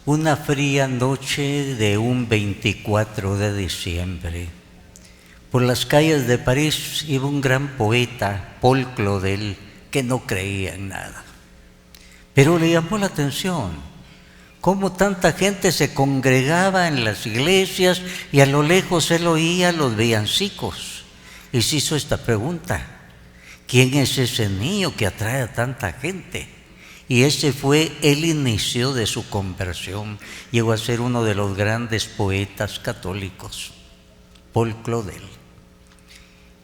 Una fría noche de un 24 de diciembre, por las calles de París iba un gran poeta, Paul Claudel, que no creía en nada. Pero le llamó la atención cómo tanta gente se congregaba en las iglesias y a lo lejos él oía los villancicos. Y se hizo esta pregunta: ¿quién es ese niño que atrae a tanta gente? Y ese fue el inicio de su conversión. Llegó a ser uno de los grandes poetas católicos, Paul Claudel.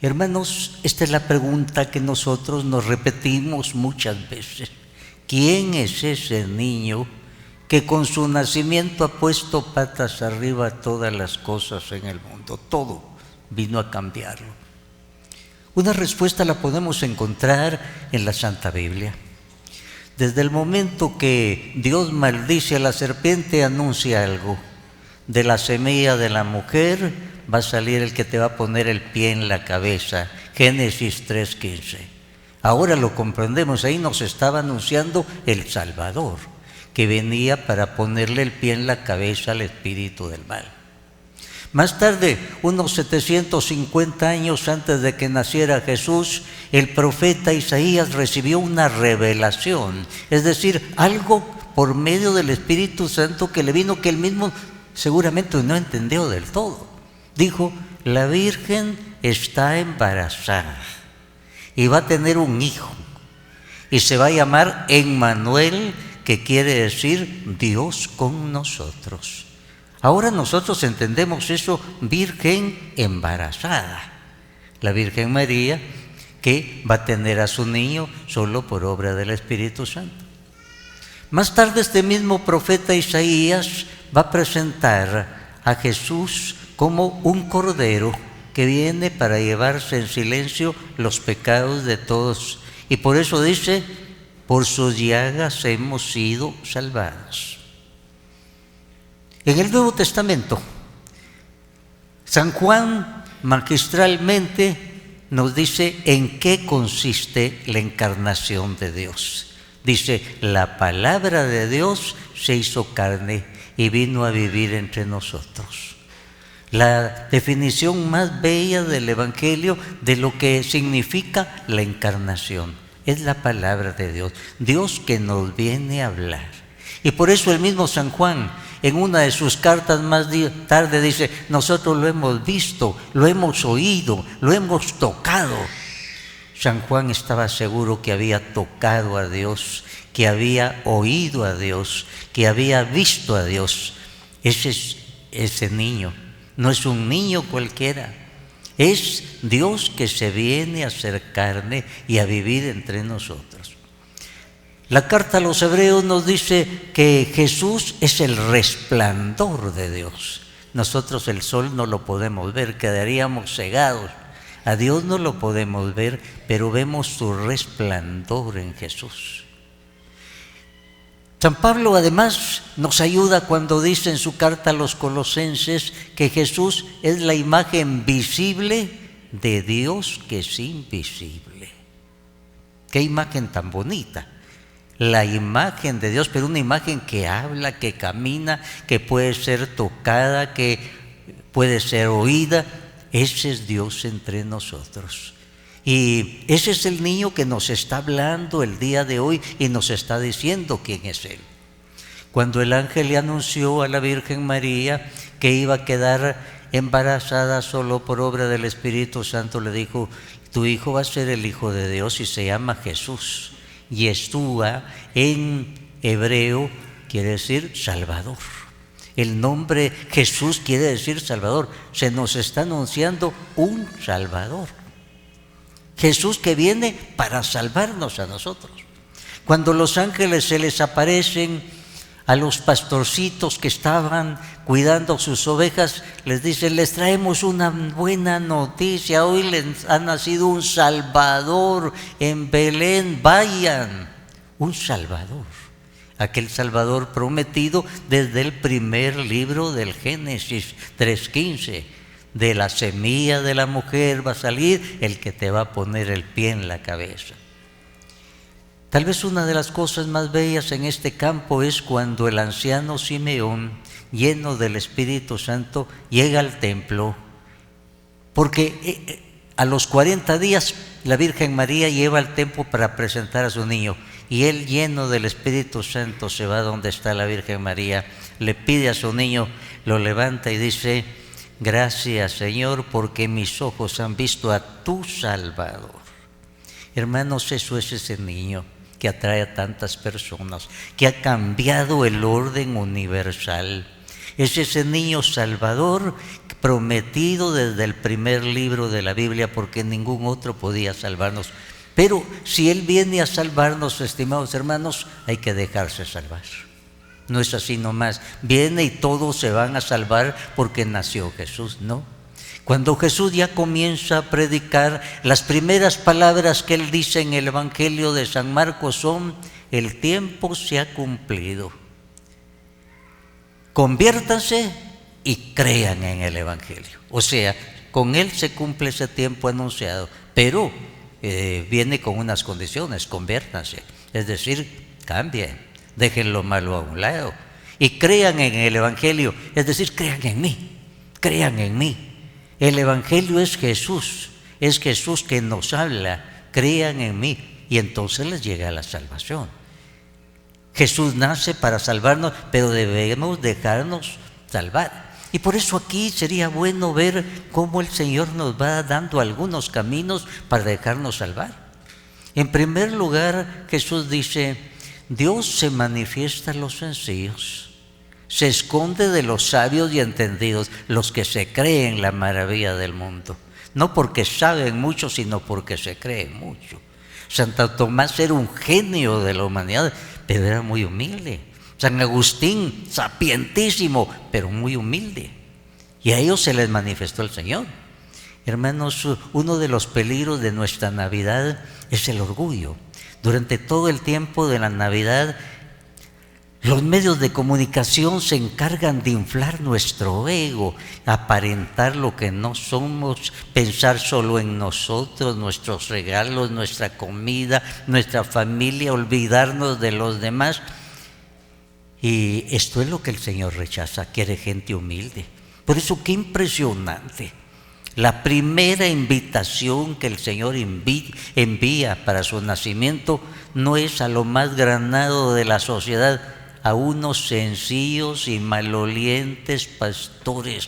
Hermanos, esta es la pregunta que nosotros nos repetimos muchas veces. ¿Quién es ese niño que con su nacimiento ha puesto patas arriba a todas las cosas en el mundo? Todo vino a cambiarlo. Una respuesta la podemos encontrar en la Santa Biblia. Desde el momento que Dios maldice a la serpiente, anuncia algo: de la semilla de la mujer va a salir el que te va a poner el pie en la cabeza. Génesis 3:15. Ahora lo comprendemos, ahí nos estaba anunciando el Salvador, que venía para ponerle el pie en la cabeza al espíritu del mal. Más tarde, unos 750 años antes de que naciera Jesús, el profeta Isaías recibió una revelación, es decir, algo por medio del Espíritu Santo que le vino, que él mismo seguramente no entendió del todo. Dijo: la Virgen está embarazada y va a tener un hijo y se va a llamar Emmanuel, que quiere decir Dios con nosotros. Ahora nosotros entendemos eso: virgen embarazada. La Virgen María, que va a tener a su niño solo por obra del Espíritu Santo. Más tarde, este mismo profeta Isaías va a presentar a Jesús como un cordero que viene para llevarse en silencio los pecados de todos. Y por eso dice: por sus llagas hemos sido salvados. En el Nuevo Testamento, San Juan magistralmente nos dice en qué consiste la encarnación de Dios. Dice: la palabra de Dios se hizo carne y vino a vivir entre nosotros. La definición más bella del Evangelio de lo que significa la encarnación es la palabra de Dios, Dios que nos viene a hablar. Y por eso el mismo San Juan, en una de sus cartas más tarde, dice: nosotros lo hemos visto, lo hemos oído, lo hemos tocado. San Juan estaba seguro que había tocado a Dios, que había oído a Dios, que había visto a Dios. Ese niño no es un niño cualquiera, es Dios que se viene a hacer carne y a vivir entre nosotros. La carta a los Hebreos nos dice que Jesús es el resplandor de Dios. Nosotros el sol no lo podemos ver, quedaríamos cegados. A Dios no lo podemos ver, pero vemos su resplandor en Jesús. San Pablo además nos ayuda cuando dice en su carta a los Colosenses que Jesús es la imagen visible de Dios que es invisible. ¡Qué imagen tan bonita! La imagen de Dios, pero una imagen que habla, que camina, que puede ser tocada, que puede ser oída. Ese es Dios entre nosotros. Y ese es el niño que nos está hablando el día de hoy y nos está diciendo quién es Él. Cuando el ángel le anunció a la Virgen María que iba a quedar embarazada solo por obra del Espíritu Santo, le dijo: tu hijo va a ser el Hijo de Dios y se llama Jesús. Yeshua en hebreo quiere decir Salvador. El nombre Jesús quiere decir Salvador. Se nos está anunciando un Salvador. Jesús que viene para salvarnos a nosotros. Cuando los ángeles se les aparecen a los pastorcitos que estaban cuidando sus ovejas, les dicen: les traemos una buena noticia, hoy les ha nacido un Salvador en Belén, vayan. Un Salvador, aquel Salvador prometido desde el primer libro del Génesis 3:15. De la semilla de la mujer va a salir el que te va a poner el pie en la cabeza. Tal vez una de las cosas más bellas en este campo es cuando el anciano Simeón, lleno del Espíritu Santo, llega al templo, porque a los 40 días la Virgen María lleva al templo para presentar a su niño, y él, lleno del Espíritu Santo, se va donde está la Virgen María, le pide a su niño, lo levanta y dice: gracias, Señor, porque mis ojos han visto a tu Salvador. Hermanos, eso es ese niño que atrae a tantas personas, que ha cambiado el orden universal. Es ese niño Salvador prometido desde el primer libro de la Biblia, porque ningún otro podía salvarnos. Pero si Él viene a salvarnos, estimados hermanos, hay que dejarse salvar. No es así nomás, viene y todos se van a salvar porque nació Jesús, no. Cuando Jesús ya comienza a predicar, las primeras palabras que Él dice en el Evangelio de San Marcos son: el tiempo se ha cumplido. Conviértanse y crean en el Evangelio. O sea, con Él se cumple ese tiempo anunciado, pero viene con unas condiciones: conviértanse, es decir, cambien, dejen lo malo a un lado y crean en el Evangelio, es decir, crean en mí, crean en mí. El Evangelio es Jesús que nos habla, crean en mí, y entonces les llega la salvación. Jesús nace para salvarnos, pero debemos dejarnos salvar. Y por eso aquí sería bueno ver cómo el Señor nos va dando algunos caminos para dejarnos salvar. En primer lugar, Jesús dice: Dios se manifiesta a los sencillos, se esconde de los sabios y entendidos, los que se creen la maravilla del mundo. No porque saben mucho, sino porque se creen mucho. Santo Tomás era un genio de la humanidad, pero era muy humilde. San Agustín, sapientísimo, pero muy humilde. Y a ellos se les manifestó el Señor. Hermanos, uno de los peligros de nuestra Navidad es el orgullo. Durante todo el tiempo de la Navidad, los medios de comunicación se encargan de inflar nuestro ego, aparentar lo que no somos, pensar solo en nosotros, nuestros regalos, nuestra comida, nuestra familia, olvidarnos de los demás. Y esto es lo que el Señor rechaza, quiere gente humilde. Por eso, qué impresionante. La primera invitación que el Señor envía para su nacimiento no es a lo más granado de la sociedad, a unos sencillos y malolientes pastores,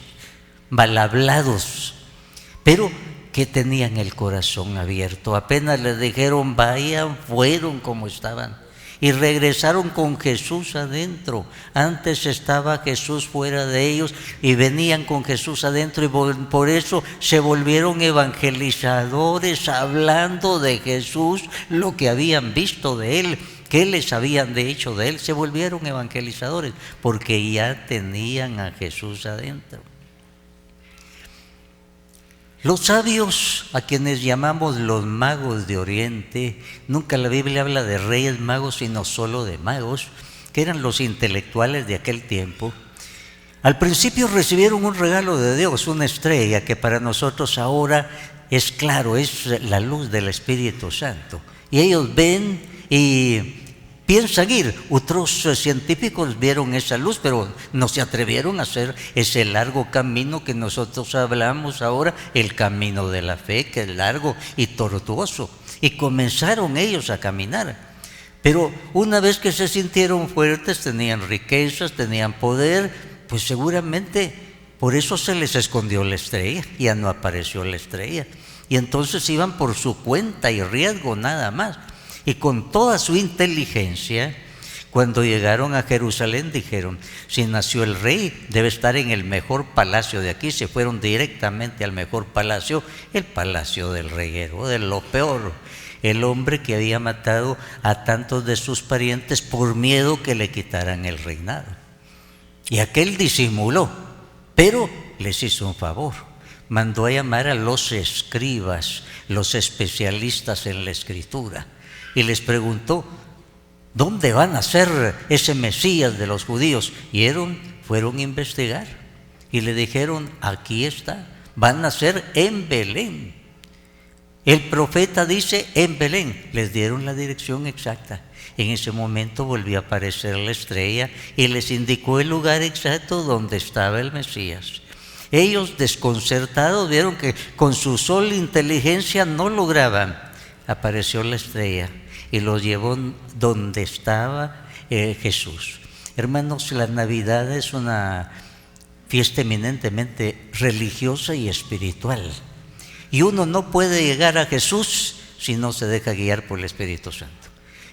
mal hablados, pero que tenían el corazón abierto. Apenas les dijeron vayan, fueron como estaban y regresaron con Jesús adentro. Antes estaba Jesús fuera de ellos y venían con Jesús adentro, y por eso se volvieron evangelizadores, hablando de Jesús, lo que habían visto de Él, qué les habían de hecho de Él. Se volvieron evangelizadores porque ya tenían a Jesús adentro. Los sabios, a quienes llamamos los magos de Oriente, nunca la Biblia habla de reyes magos, sino solo de magos, que eran los intelectuales de aquel tiempo. Al principio recibieron un regalo de Dios, una estrella, que para nosotros ahora es claro, es la luz del Espíritu Santo. Y ellos ven y piensan ir. Otros científicos vieron esa luz, pero no se atrevieron a hacer ese largo camino que nosotros hablamos ahora, el camino de la fe, que es largo y tortuoso. Y comenzaron ellos a caminar. Pero una vez que se sintieron fuertes, tenían riquezas, tenían poder, pues seguramente por eso se les escondió la estrella, ya no apareció la estrella. Y entonces iban por su cuenta y riesgo nada más. Y con toda su inteligencia, cuando llegaron a Jerusalén, dijeron: si nació el rey, debe estar en el mejor palacio de aquí. Se fueron directamente al mejor palacio, el palacio del reguero, de lo peor. El hombre que había matado a tantos de sus parientes por miedo que le quitaran el reinado. Y aquel disimuló, pero les hizo un favor. Mandó a llamar a los escribas, los especialistas en la escritura, y les preguntó: ¿dónde van a ser ese Mesías de los judíos? Y fueron a investigar y le dijeron: aquí está, van a ser en Belén. El profeta dice en Belén, les dieron la dirección exacta. En ese momento volvió a aparecer la estrella y les indicó el lugar exacto donde estaba el Mesías. Ellos, desconcertados, vieron que con su sola inteligencia no lograban. Apareció la estrella y los llevó donde estaba Jesús. Hermanos, la Navidad es una fiesta eminentemente religiosa y espiritual. Y uno no puede llegar a Jesús si no se deja guiar por el Espíritu Santo.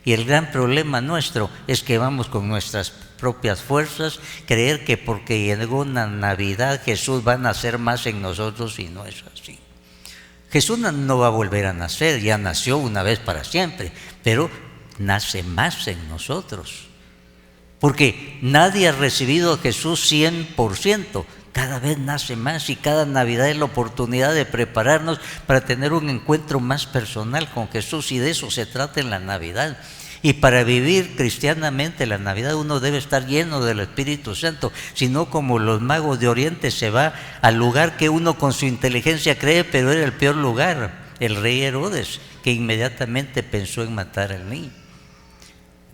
Y el gran problema nuestro es que vamos con nuestras propias fuerzas, creer que porque llegó una Navidad Jesús va a nacer más en nosotros, y no es así. Jesús no va a volver a nacer, ya nació una vez para siempre, pero nace más en nosotros. Porque nadie ha recibido a Jesús 100%, cada vez nace más, y cada Navidad es la oportunidad de prepararnos para tener un encuentro más personal con Jesús, y de eso se trata en la Navidad. Y para vivir cristianamente la Navidad uno debe estar lleno del Espíritu Santo, si no, como los magos de Oriente, se va al lugar que uno con su inteligencia cree, pero era el peor lugar, el rey Herodes, que inmediatamente pensó en matar al niño.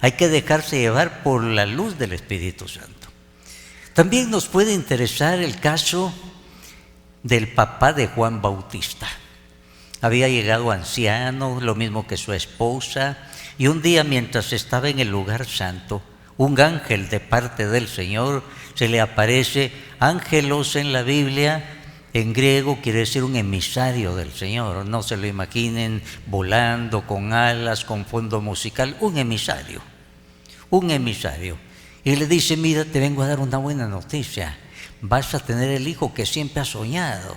Hay que dejarse llevar por la luz del Espíritu Santo. También nos puede interesar el caso del papá de Juan Bautista. Había llegado anciano, lo mismo que su esposa, y un día, mientras estaba en el lugar santo, un ángel de parte del Señor se le aparece. Ángelos en la Biblia, en griego, quiere decir un emisario del Señor. No se lo imaginen volando con alas, con fondo musical, un emisario. Y le dice: mira, te vengo a dar una buena noticia, vas a tener el hijo que siempre has soñado.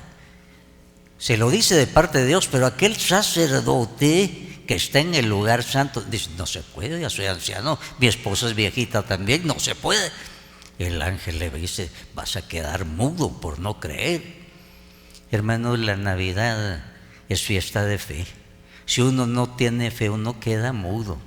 Se lo dice de parte de Dios, pero aquel sacerdote que está en el lugar santo dice: no se puede, ya soy anciano, mi esposa es viejita también, no se puede. El ángel le dice: vas a quedar mudo por no creer. Hermanos, la Navidad es fiesta de fe. Si uno no tiene fe, uno queda mudo.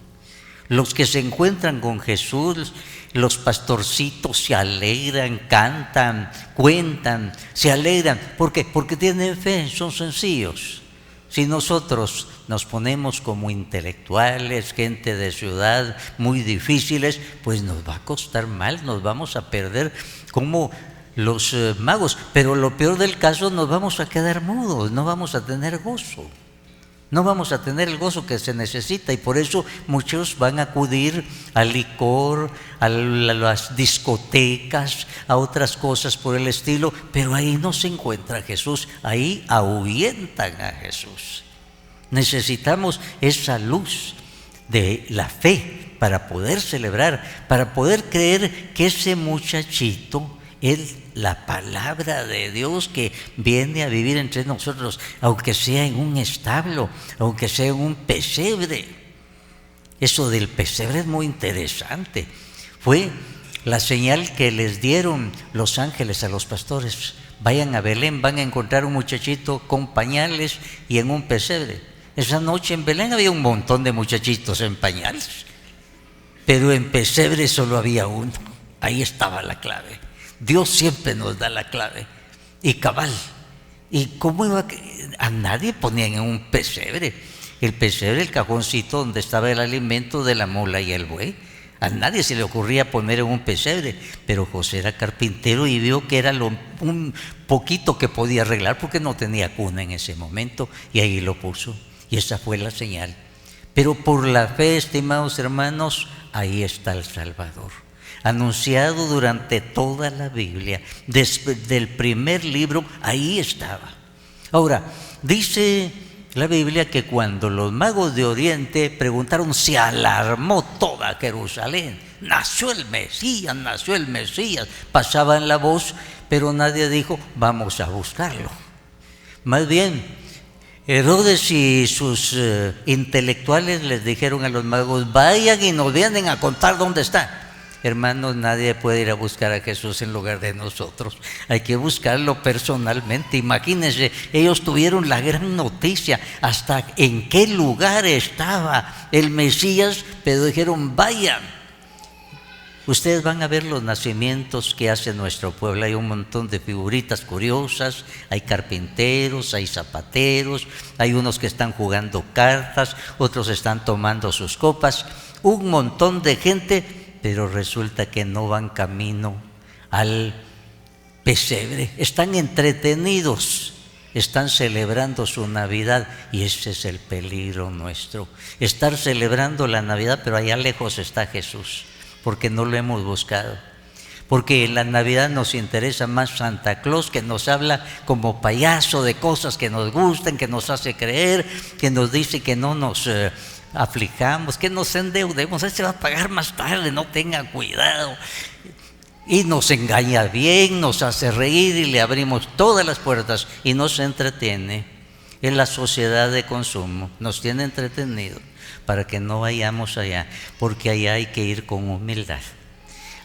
Los que se encuentran con Jesús, los pastorcitos, se alegran, cantan, cuentan, se alegran. ¿Por qué? Porque tienen fe, son sencillos. Si nosotros nos ponemos como intelectuales, gente de ciudad, muy difíciles, pues nos va a costar mal, nos vamos a perder como los magos. Pero lo peor del caso, nos vamos a quedar mudos, no vamos a tener gozo. No vamos a tener el gozo que se necesita, y por eso muchos van a acudir al licor, a las discotecas, a otras cosas por el estilo, pero ahí no se encuentra Jesús, ahí ahuyentan a Jesús. Necesitamos esa luz de la fe para poder celebrar, para poder creer que ese muchachito es la palabra de Dios que viene a vivir entre nosotros, aunque sea en un establo, aunque sea en un pesebre. Eso del pesebre es muy interesante. Fue la señal que les dieron los ángeles a los pastores: vayan a Belén, van a encontrar un muchachito con pañales y en un pesebre. Esa noche en Belén había un montón de muchachitos en pañales, pero en pesebre solo había uno. Ahí estaba la clave. Dios siempre nos da la clave, y cabal. ¿Y cómo iba a nadie ponían en un pesebre? El pesebre, el cajoncito donde estaba el alimento de la mula y el buey. A nadie se le ocurría poner en un pesebre, pero José era carpintero y vio que era un poquito que podía arreglar, porque no tenía cuna en ese momento, y ahí lo puso, y esa fue la señal. Pero por la fe, estimados hermanos, ahí está el Salvador, anunciado durante toda la Biblia, desde el primer libro, ahí estaba. Ahora, dice la Biblia que cuando los magos de Oriente preguntaron, se alarmó toda Jerusalén. Nació el Mesías, pasaban la voz, pero nadie dijo: vamos a buscarlo. Más bien, Herodes y sus intelectuales les dijeron a los magos: vayan y nos vienen a contar dónde está. Hermanos, nadie puede ir a buscar a Jesús en lugar de nosotros. Hay que buscarlo personalmente. Imagínense, ellos tuvieron la gran noticia hasta en qué lugar estaba el Mesías, pero dijeron: vayan. Ustedes van a ver los nacimientos que hace nuestro pueblo. Hay un montón de figuritas curiosas, hay carpinteros, hay zapateros, hay unos que están jugando cartas, otros están tomando sus copas, un montón de gente, pero resulta que no van camino al pesebre. Están entretenidos, están celebrando su Navidad, y ese es el peligro nuestro, estar celebrando la Navidad, pero allá lejos está Jesús, porque no lo hemos buscado. Porque en la Navidad nos interesa más Santa Claus, que nos habla como payaso de cosas que nos gustan, que nos hace creer, que nos dice que no nos aflijamos, que nos endeudemos. Ese va a pagar más tarde, no tengan cuidado. Y nos engaña bien, nos hace reír y le abrimos todas las puertas y nos entretiene. En la sociedad de consumo nos tiene entretenido para que no vayamos allá, porque allá hay que ir con humildad,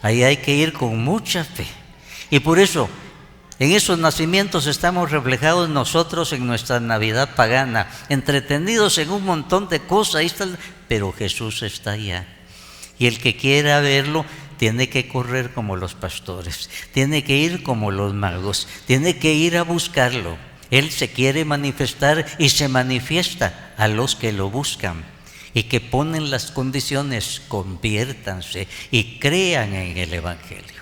allá hay que ir con mucha fe. Y por eso en esos nacimientos estamos reflejados nosotros en nuestra Navidad pagana, entretenidos en un montón de cosas, ahí está, pero Jesús está allá. Y el que quiera verlo tiene que correr como los pastores, tiene que ir como los magos, tiene que ir a buscarlo. Él se quiere manifestar y se manifiesta a los que lo buscan y que ponen las condiciones, conviértanse y crean en el Evangelio.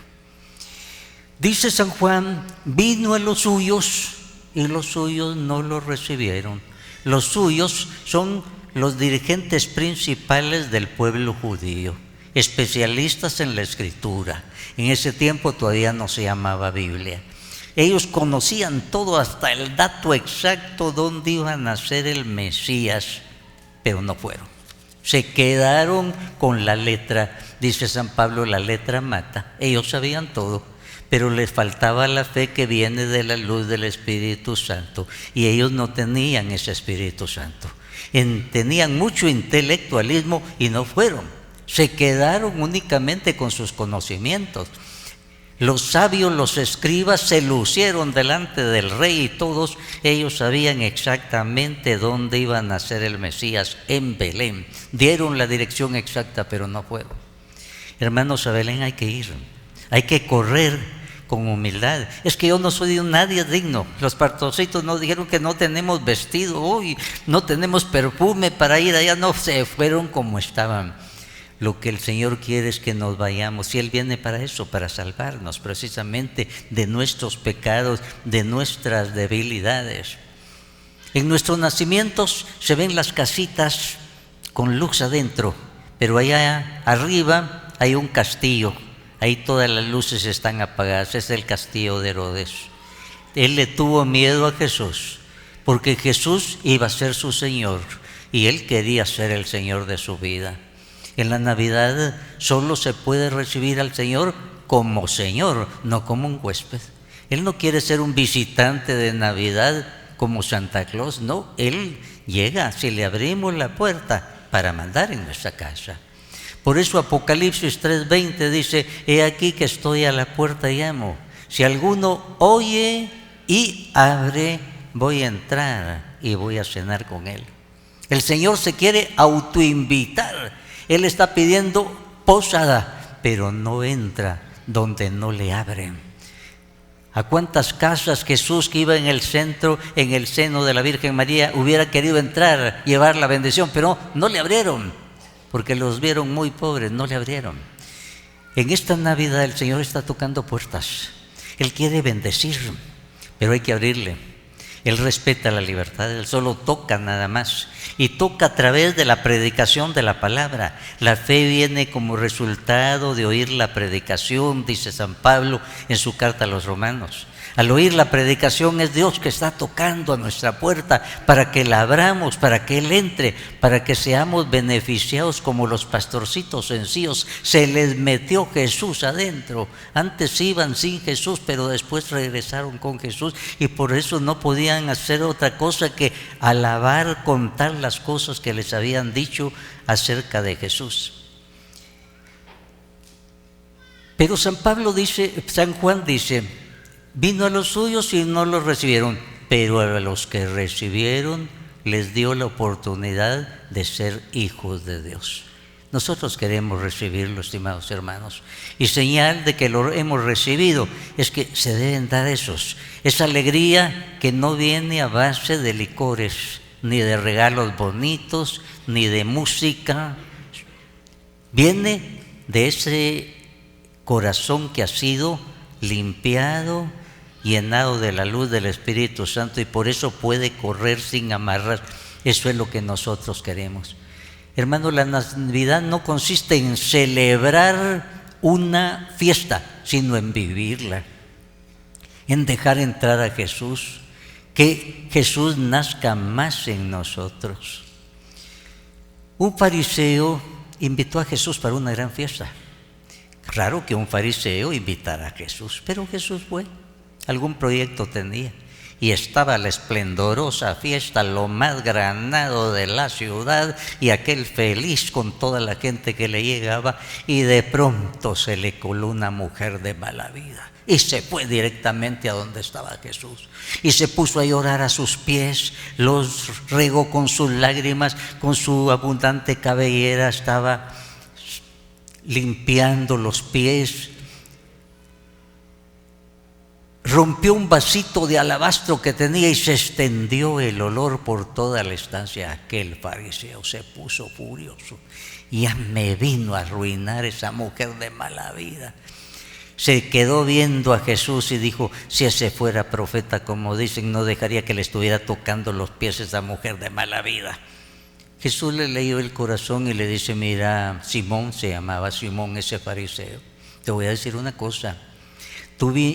Dice San Juan, vino a los suyos y los suyos no lo recibieron. Los suyos son los dirigentes principales del pueblo judío, especialistas en la Escritura. En ese tiempo todavía no se llamaba Biblia. Ellos conocían todo, hasta el dato exacto dónde iba a nacer el Mesías, pero no fueron. Se quedaron con la letra. Dice San Pablo, la letra mata. Ellos sabían todo, pero les faltaba la fe que viene de la luz del Espíritu Santo, y ellos no tenían ese Espíritu Santo. Tenían mucho intelectualismo y no fueron. Se quedaron únicamente con sus conocimientos. Los sabios, los escribas, se lucieron delante del rey y todos ellos sabían exactamente dónde iba a nacer el Mesías, en Belén. Dieron la dirección exacta, pero no fueron. Hermanos, a Belén hay que ir, hay que correr con humildad. Es que yo no soy de nadie digno. Los pastorcitos nos dijeron que no tenemos vestido hoy, no tenemos perfume para ir allá. No, se fueron como estaban. Lo que el Señor quiere es que nos vayamos, y Él viene para eso, para salvarnos precisamente de nuestros pecados, de nuestras debilidades. En nuestros nacimientos se ven las casitas con luz adentro, pero allá arriba hay un castillo, ahí todas las luces están apagadas, es el castillo de Herodes. Él le tuvo miedo a Jesús, porque Jesús iba a ser su Señor, y Él quería ser el Señor de su vida. En la Navidad solo se puede recibir al Señor como Señor, no como un huésped. Él no quiere ser un visitante de Navidad como Santa Claus, no. Él llega si le abrimos la puerta para mandar en nuestra casa. Por eso Apocalipsis 3:20 dice, he aquí que estoy a la puerta y llamo. Si alguno oye y abre, voy a entrar y voy a cenar con él. El Señor se quiere autoinvitar. Él está pidiendo posada, pero no entra donde no le abren. ¿A cuántas casas Jesús, que iba en el centro, en el seno de la Virgen María, hubiera querido entrar, llevar la bendición, pero no le abrieron, porque los vieron muy pobres, no le abrieron? En esta Navidad el Señor está tocando puertas. Él quiere bendecir, pero hay que abrirle. Él respeta la libertad, Él solo toca nada más, y toca a través de la predicación de la palabra. La fe viene como resultado de oír la predicación, dice San Pablo en su carta a los Romanos. Al oír la predicación es Dios que está tocando a nuestra puerta para que la abramos, para que Él entre, para que seamos beneficiados como los pastorcitos sencillos. Se les metió Jesús adentro. Antes iban sin Jesús, pero después regresaron con Jesús, y por eso no podían hacer otra cosa que alabar, contar las cosas que les habían dicho acerca de Jesús. Pero San Juan dice, vino a los suyos y no los recibieron, pero a los que recibieron les dio la oportunidad de ser hijos de Dios. Nosotros queremos recibirlo, estimados hermanos. Y señal de que lo hemos recibido es que se deben dar esa alegría que no viene a base de licores, ni de regalos bonitos, ni de música. Viene de ese corazón que ha sido limpiado, llenado de la luz del Espíritu Santo, y por eso puede correr sin amarras. Eso es lo que nosotros queremos. Hermano, la Navidad no consiste en celebrar una fiesta, sino en vivirla, en dejar entrar a Jesús, que Jesús nazca más en nosotros. Un fariseo invitó a Jesús para una gran fiesta. Raro que un fariseo invitara a Jesús, pero Jesús fue. Algún proyecto tenía. Y estaba la esplendorosa fiesta, lo más granado de la ciudad, y aquel feliz con toda la gente que le llegaba, y de pronto se le coló una mujer de mala vida y se fue directamente a donde estaba Jesús y se puso a llorar a sus pies, los regó con sus lágrimas, con su abundante cabellera estaba limpiando los pies. Rompió un vasito de alabastro que tenía y se extendió el olor por toda la estancia. Aquel fariseo se puso furioso. Ya me vino a arruinar esa mujer de mala vida. Se quedó viendo a Jesús y dijo: si ese fuera profeta, como dicen, no dejaría que le estuviera tocando los pies a esa mujer de mala vida. Jesús le leyó el corazón y le dice: mira, Simón, se llamaba Simón ese fariseo, te voy a decir una cosa.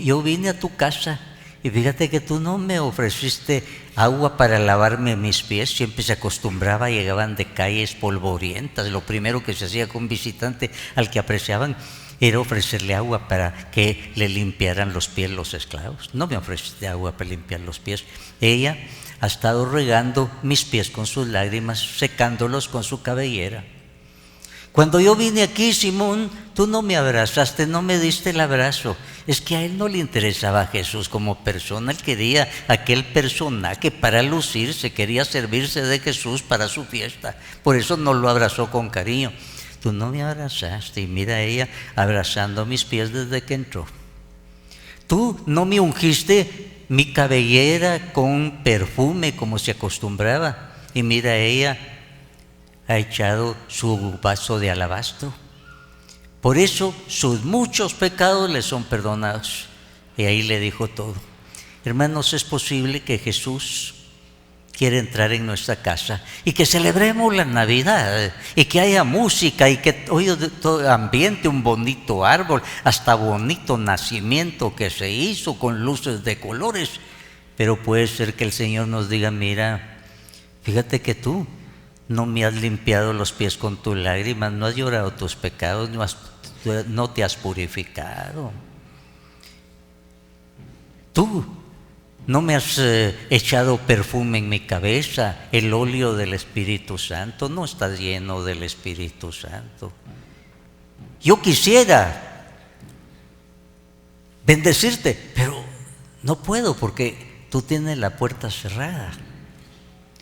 Yo vine a tu casa y fíjate que tú no me ofreciste agua para lavarme mis pies. Siempre se acostumbraba, llegaban de calles polvorientas. Lo primero que se hacía con un visitante al que apreciaban era ofrecerle agua para que le limpiaran los pies los esclavos. No me ofreciste agua para limpiar los pies. Ella ha estado regando mis pies con sus lágrimas, secándolos con su cabellera. Cuando yo vine aquí, Simón, tú no me abrazaste, no me diste el abrazo. Es que a él no le interesaba a Jesús como persona. Él quería aquel personaje para lucirse, quería servirse de Jesús para su fiesta. Por eso no lo abrazó con cariño. Tú no me abrazaste, y mira ella abrazando mis pies desde que entró. Tú no me ungiste mi cabellera con perfume como se acostumbraba, y mira ella ha echado su vaso de alabastro. Por eso sus muchos pecados le son perdonados. Y ahí le dijo todo. Hermanos, es posible que Jesús quiera entrar en nuestra casa y que celebremos la Navidad y que haya música y que haya todo ambiente, un bonito árbol, hasta bonito nacimiento que se hizo con luces de colores. Pero puede ser que el Señor nos diga: mira, fíjate que tú no me has limpiado los pies con tus lágrimas, no has llorado tus pecados, no te has purificado. Tú no me has echado perfume en mi cabeza, el óleo del Espíritu Santo, no estás lleno del Espíritu Santo. Yo quisiera bendecirte, pero no puedo porque tú tienes la puerta cerrada.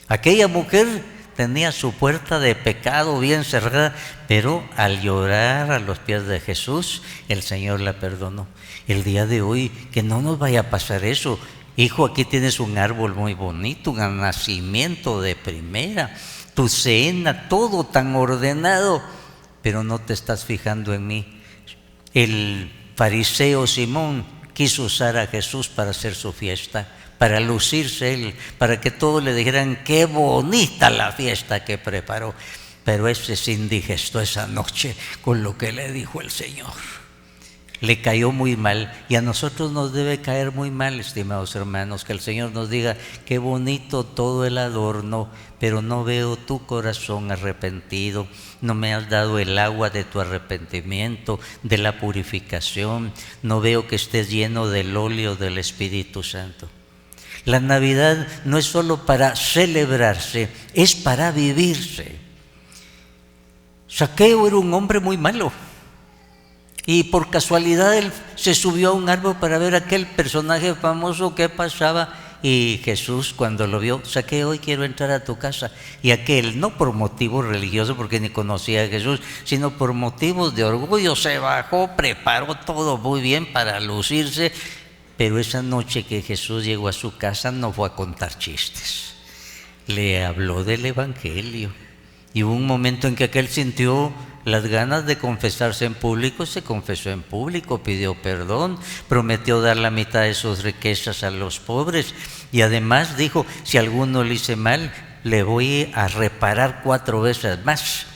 Aquella mujer tenía su puerta de pecado bien cerrada, pero al llorar a los pies de Jesús, el Señor la perdonó. El día de hoy, que no nos vaya a pasar eso. Hijo, aquí tienes un árbol muy bonito, un nacimiento de primera, tu cena, todo tan ordenado, pero no te estás fijando en mí. El fariseo Simón quiso usar a Jesús para hacer su fiesta, para lucirse él, para que todos le dijeran: qué bonita la fiesta que preparó. Pero ese se indigestó esa noche con lo que le dijo el Señor. Le cayó muy mal, y a nosotros nos debe caer muy mal, estimados hermanos, que el Señor nos diga: qué bonito todo el adorno, pero no veo tu corazón arrepentido, no me has dado el agua de tu arrepentimiento, de la purificación, no veo que estés lleno del óleo del Espíritu Santo. La Navidad no es solo para celebrarse, es para vivirse. Zaqueo era un hombre muy malo, y por casualidad él se subió a un árbol para ver a aquel personaje famoso que pasaba, Y Jesús, cuando lo vio, Zaqueo, hoy quiero entrar a tu casa. Y aquel, no por motivos religiosos, porque ni conocía a Jesús, sino por motivos de orgullo, se bajó, preparó todo muy bien para lucirse. Pero esa noche que Jesús llegó a su casa no fue a contar chistes, le habló del Evangelio. Y hubo un momento en que aquel sintió las ganas de confesarse en público, se confesó en público, pidió perdón, prometió dar la mitad de sus riquezas a los pobres y además dijo, si alguno le hice mal, le voy a reparar 4 veces más.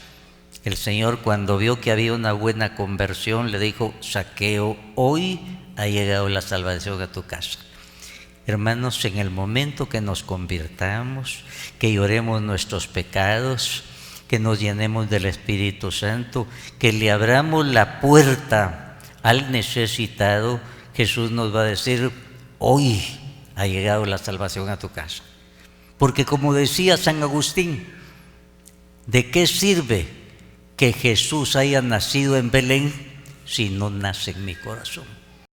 El Señor, cuando vio que había una buena conversión, le dijo, Zaqueo, hoy ha llegado la salvación a tu casa. Hermanos, en el momento que nos convirtamos, que lloremos nuestros pecados, que nos llenemos del Espíritu Santo, que le abramos la puerta al necesitado, Jesús nos va a decir, hoy ha llegado la salvación a tu casa. Porque como decía San Agustín, ¿de qué sirve que Jesús haya nacido en Belén si no nace en mi corazón?